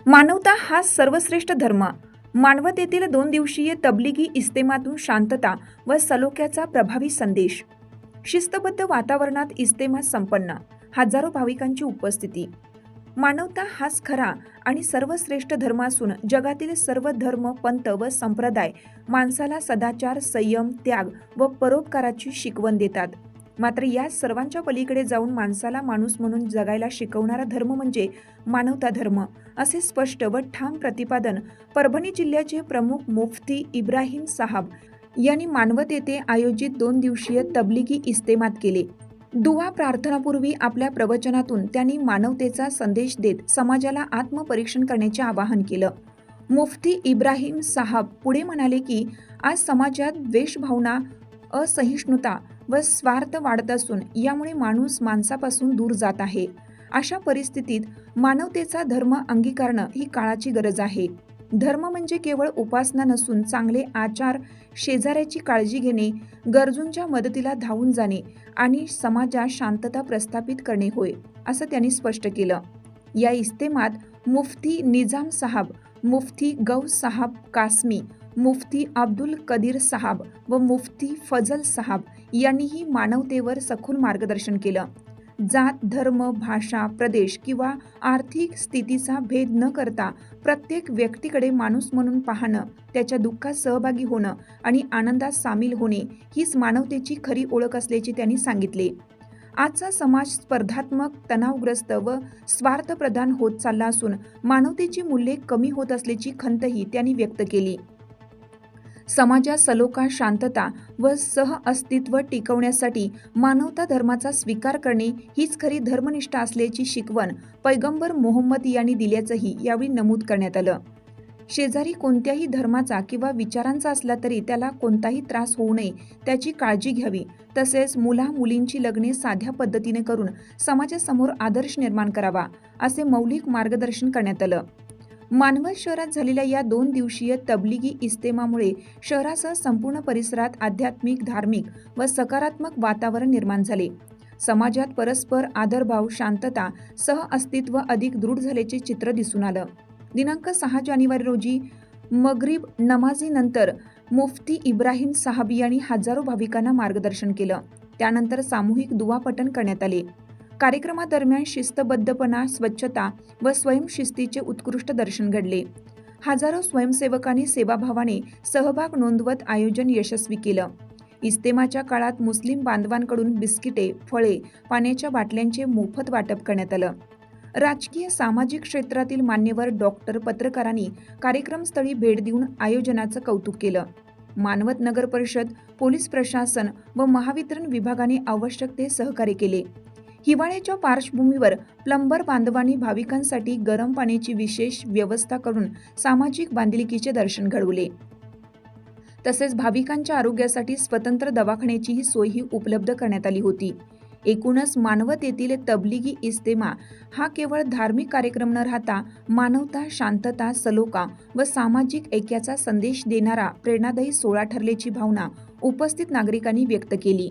मानवता हा सर्वश्रेष्ठ धर्म. मानवतेतील 2 दिवसीय तबलिगी इस्तेमातून शांतता व सलोख्याचा प्रभावी संदेश. शिस्तबद्ध वातावरणात इस्तेमा संपन्न. हजारो भाविकांची उपस्थिती. मानवता हाच खरा आणि सर्वश्रेष्ठ धर्म असून जगातील सर्व धर्म, पंथ व संप्रदाय माणसाला सदाचार, संयम, त्याग व परोपकाराची शिकवण देतात. मात्र या सर्वांच्या पलीकडे जाऊन माणसाला माणूस म्हणून जगायला शिकवणारा धर्म म्हणजे मानवता धर्म, असे स्पष्ट व ठाम प्रतिपादन परभणी जिल्ह्याचे प्रमुख मुफ्ती इब्राहिम साहब यांनी मानवत येथे आयोजित 2 दिवसीय तबलिगी इस्तेमात केले. दुआ प्रार्थनापूर्वी आपल्या प्रवचनातून त्यांनी मानवतेचा संदेश देत समाजाला आत्मपरीक्षण करण्याचे आवाहन केलं. मुफ्ती इब्राहिम साहब पुढे म्हणाले की आज समाजात द्वेषभावना, असहिष्णुता व स्वार्थ वाढत असून यामुळे माणूस माणसापासून दूर जात आहे. अशा परिस्थितीत मानवतेचा धर्म अंगीकारणं ही काळाची गरज आहे. धर्म म्हणजे केवळ उपासना नसून चांगले आचार, शेजाऱ्याची काळजी घेणे, गरजूंच्या मदतीला धावून जाणे आणि समाजात शांतता प्रस्थापित करणे होय, असं त्यांनी स्पष्ट केलं. या इस्तेमात मुफ्ती निजाम साहब, मुफ्ती गौस साहब कासमी, मुफ्ती अब्दुल कदीर साहब व मुफ्ती फजल साहब यांनीही मानवतेवर सखोल मार्गदर्शन केलं. जात, धर्म, भाषा, प्रदेश किंवा आर्थिक स्थितीचा भेद न करता प्रत्येक व्यक्तीकडे माणूस म्हणून पाहणं, त्याच्या दुःखात सहभागी होणं आणि आनंदात सामील होणे हीच मानवतेची खरी ओळख असल्याचे त्यांनी सांगितले. आजचा समाज स्पर्धात्मक, तणावग्रस्त व स्वार्थप्रधान होत चालला असून मानवतेची मूल्ये कमी होत असल्याची खंतही त्यांनी व्यक्त केली. समाजात सलोखा, शांतता व सहअस्तित्व टिकवण्यासाठी मानवता धर्माचा स्वीकार करणे हीच खरी धर्मनिष्ठा असल्याची शिकवण पैगंबर मोहम्मद यांनी दिल्याचंही यावेळी नमूद करण्यात आलं. शेजारी कोणत्याही धर्माचा किंवा विचारांचा असला तरी त्याला कोणताही त्रास होऊ नये त्याची काळजी घ्यावी. तसेच मुला-मुलींची लग्ने साध्या पद्धतीने करून समाजासमोर आदर्श निर्माण करावा, असे मौलिक मार्गदर्शन करण्यात आलं. मानवत शहरात झालेल्या या 2 दिवसीय तबलिगी इस्तेमामुळे शहरासह संपूर्ण परिसरात आध्यात्मिक, धार्मिक व सकारात्मक वातावरण निर्माण झाले. समाजात परस्पर आदरभाव, शांतता, सहअस्तित्व अधिक दृढ झाल्याचे चित्र दिसून आलं. दिनांक 6 जानेवारी रोजी मगरिब नमाजीनंतर मुफ्ती इब्राहिम साहब यांनी हजारो भाविकांना मार्गदर्शन केलं. त्यानंतर सामूहिक दुआ पठण करण्यात आले. कार्यक्रमादरम्यान शिस्तबद्धपणा, स्वच्छता व स्वयंशिस्तीचे उत्कृष्ट दर्शन घडले. हजारो स्वयंसेवकांनी सेवाभावाने सहभाग नोंदवत आयोजन यशस्वी केलं. इस्तेमाच्या काळात मुस्लिम बांधवांकडून बिस्किटे, फळे, पाण्याच्या बाटल्यांचे मोफत वाटप करण्यात आलं. राजकीय, सामाजिक क्षेत्रातील मान्यवर, डॉक्टर, पत्रकारांनी कार्यक्रमस्थळी भेट देऊन आयोजनाचं कौतुक केलं. मानवत नगर परिषद, पोलीस प्रशासन व महावितरण विभागाने आवश्यक ते सहकार्य केले. हिवाळ्याच्या पार्श्वभूमीवर प्लंबर बांधवांनी भाविकांसाठी गरम पाण्याची विशेष व्यवस्था करून सामाजिक बांधिलकीचे दर्शन घडवले. तसेच भाविकांच्या आरोग्यासाठी स्वतंत्र दवाखान्याचीही सोयही उपलब्ध करण्यात आली होती. एकूणच मानवत येथील तबलिगी इस्तेमा हा केवळ धार्मिक कार्यक्रम न राहता मानवता, शांतता, सलोखा व सामाजिक ऐक्याचा संदेश देणारा प्रेरणादायी सोहळा ठरल्याची भावना उपस्थित नागरिकांनी व्यक्त केली.